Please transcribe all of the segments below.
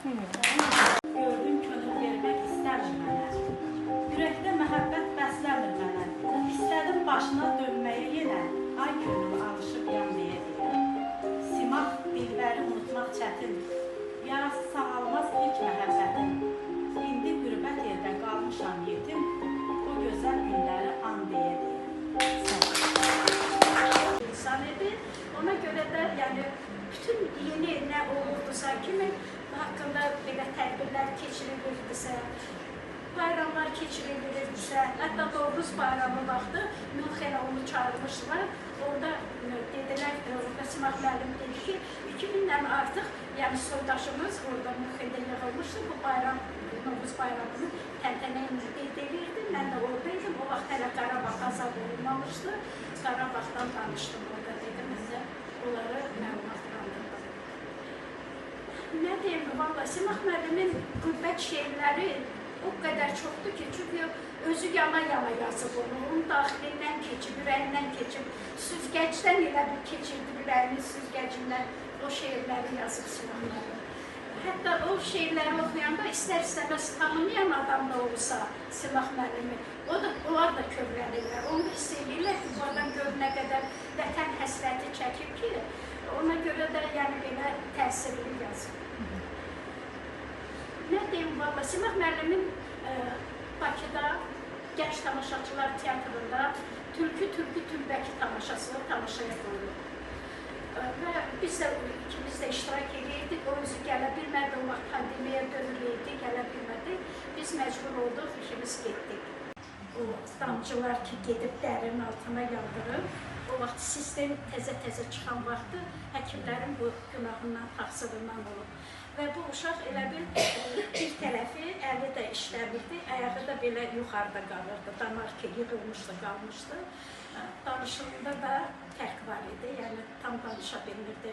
Gördüm könül vermək istəmir mənə. Ürəkdə məhəbbət bəsləmir mənə. İstədim başına dönməyə yenə. Ay könül alışıb yanmaya deyə. Simaq dilbəri unutmaq çətin. Yarası sağalmaz ilk məhəbbətin. İndi qürbət yerdə qalmışam yetim. O gözəl günləri an deyə deyə. İnsan idi. Ona görə də yəni bütün yeni nə olurdusa kimi haqqında belə tədbirlər keçirilirdisə, bayramlar keçirilirdisə, hətta Novruz bayramı vaxtı Münxenə onu çağırmışlar. Orada dedilər, Simaq müəllim dedi ki, 2000-dən artıq yəni soydaşımız orada Münxendə yığılmışdı. Bu bayram, Novruz bayramını təntənəyimizi qeyd edirdi. Mən də oradaydım. O vaxt hələ Qarabağ azad olunmamışdı. Qarabağdan danışdım orada dedim. Bizə onları məlumatlandırdım. Nə deyim, valla Simaq müəllimin qürbət şeirləri o qədər çoxdur ki, çünki özü yana-yana yazıb onu, onun daxilindən keçib, ürəyindən keçib, süzgəcdən elə bir keçirdi ürəyinin süzgəcindən o şeirləri yazıb Simaq müəllim. Hətta o şeirləri oxuyanda istər-istəməz tanımayan adam da olsa Simaq müəllimi, onlar da kövrəlirlər, onu hiss edirlər ki, bu adam gör nə qədər vətən həsrəti çəkib ki, ona görə də yəni belə təsirli yazıb. Nə deyim, valla Simaq müəllimin Bakıda Gənc Tamaşaçılar Teatrında Türkü Tülbəki tamaşası tamaşaya qoyulub. Və biz də ikimiz də iştirak edirdik, o özü gələ bilmədi, o vaxt pandemiya dönülüydü, gələ bilmədi. Biz məcbur olduq, ikimiz getdik. O damcılar ki, gedib dərinin altına yandırıb, o vaxt sistem təzə-təzə çıxan vaxtı həkimlərin bu günahından, taxsırından olub. Və bu uşaq elə bir tərəfi əli də işləmirdi, ayağı da belə yuxarıda qalırdı, damar ki, yığılmışdı, qalmışdı. Danışığında da fərq var idi, yəni tam danışa bilmirdi.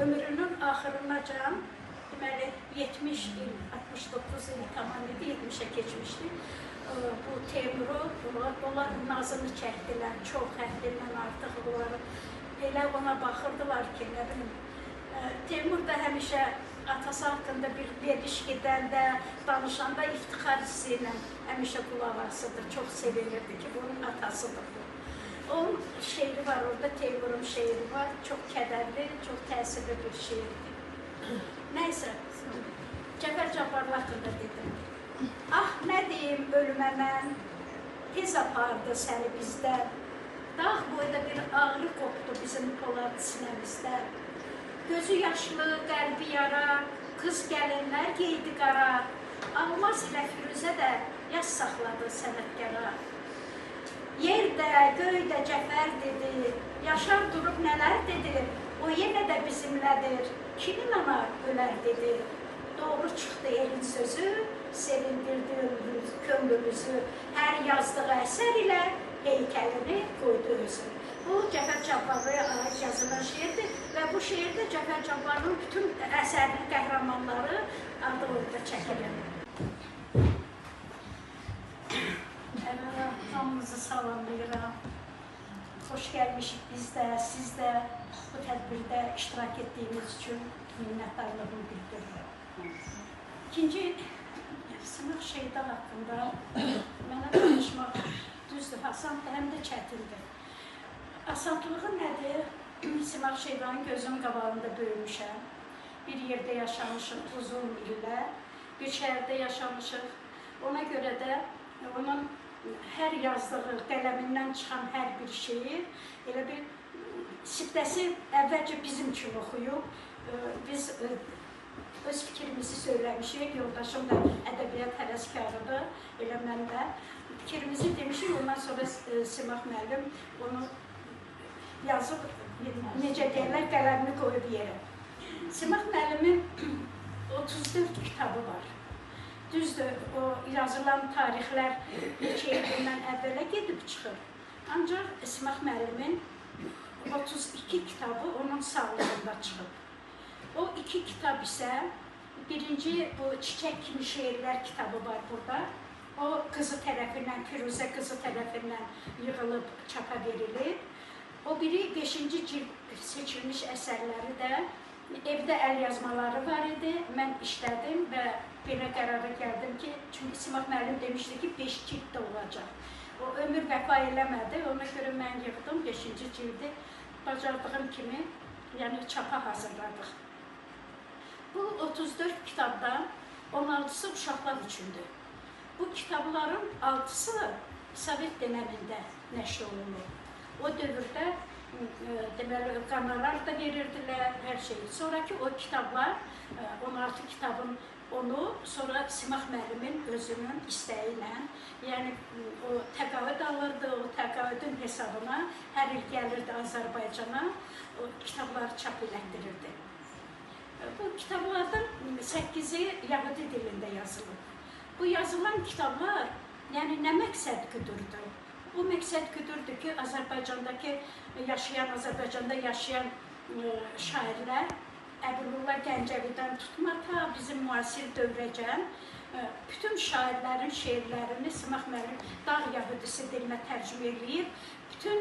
Ömrünün axırınacan, deməli 70 il, 69 il tamam idi, 70-ə keçmişdi. Bu Teymuru, onlar nazını çəkdilər, çox həddindən artıq onları. Elə ona baxırdılar ki, nə bilim, Teymur da həmişə atası haqqında bir veriş gedəndə, danışanda iftixar hissi ilə həmişə qulaq asırdı, çox sevilirdi ki, bunun atasıdır bu. Onun şeiri var orada, Teymurun şeiri var, çox kədərli, çox təsirli bir şeirdir. Nəysə, Cəfər Cabbarlı haqqında dedim. Ah, nə deyim ölümə mən, tez apardı səni bizdən. Dağ boyda bir ağrı qopdu bizim polad sinəmizdən. Gözü yaşlı, qəlbi yara, qız gəlinlər geydi qara. Almaz ilə Firuzə də yaz saxladı sənətkara. Yer də, göy də Cəfər dedi, Yaşar durub nələr dedi, o yenə də bizimlədir, kimin ana ölər dedi. Doğru çıxdı elin sözü, sevindirdi könlümüzü, hər yazdığı əsər ilə heykəlini qoydu özü. Bu Cəfər Cabbarlıya aid yazılan şeirdir və bu şeirdə Cəfər Cabbarlının bütün əsərli qəhrəmanları adı orada çəkilir. Əvvəla hamınızı salamlayıram. Xoş gəlmişik biz də, siz də bu tədbirdə iştirak etdiyiniz üçün minnətdarlığımı bildirirəm. İkinci, Simaq Şeyda haqqında mənə danışmaq düzdür, asandır, həm də çətindir. Asanlığı nədir? Simaq Şeydanın gözünün qabağında böyümüşəm. Bir yerdə yaşamışıq uzun illər, bir şəhərdə yaşamışıq. Ona görə də onun hər yazdığı, qələmindən çıxan hər bir şeir, elə bir siftəsi əvvəlcə bizim üçün oxuyub, biz öz fikrimizi söyləmişik, yoldaşım da ədəbiyyat həvəskarıdır, elə mən də. Fikrimizi demişik, ondan sonra Simaq müəllim onu yazıb, necə deyirlər, qələmini qoyub yerə. Simaq müəllimin 34 kitabı var. Düzdür, o yazılan tarixlər neçə ildən əvvələ gedib çıxır. Ancaq Simaq müəllimin 32 kitabı onun sağlığında çıxıb. O 2 kitab isə, birinci bu Çiçək kimi şeirlər kitabı var burada. O qızı tərəfindən, Firuzə qızı tərəfindən yığılıb çapa verilib. O biri 5-ci cild seçilmiş əsərləri də Evdə əl yazmaları var idi. Mən işlədim və belə qərara gəldim ki, çünki Simaq müəllim demişdi ki, 5 cild olacaq. O ömür vəfa eləmədi, ona görə mən yığdım 5-ci cildi. Bacardığım kimi, yəni çapa hazırladıq. Bu 34 kitabdan 16-sı uşaqlar üçündür. Bu kitabların 6-sı Sovet dönəmində nəşr olunur. O dövrdə deməli, qanalar da verirdilər, hər şey. Sonraki o kitablar, 16 kitabın onu sonra Simaq müəllimin özünün istəyi ilə, yəni o təqaüd alırdı, o təqaüdün hesabına hər il gəlirdi Azərbaycana, o kitabları çap elətdirirdi. Bu kitablardan 8-i Yahudi dilində yazılır. Bu yazılan kitablar, yəni nə məqsəd güdürdü? Bu məqsəd güdürdü ki, Azərbaycanda yaşayan şairlər, Əbülullah Gəncəvidən tutmata bizim müasir dövrəcən bütün şairlərin şeirlərini Simaq müəllim Dağ Yahudisi dilinə tərcümə eləyib. Bütün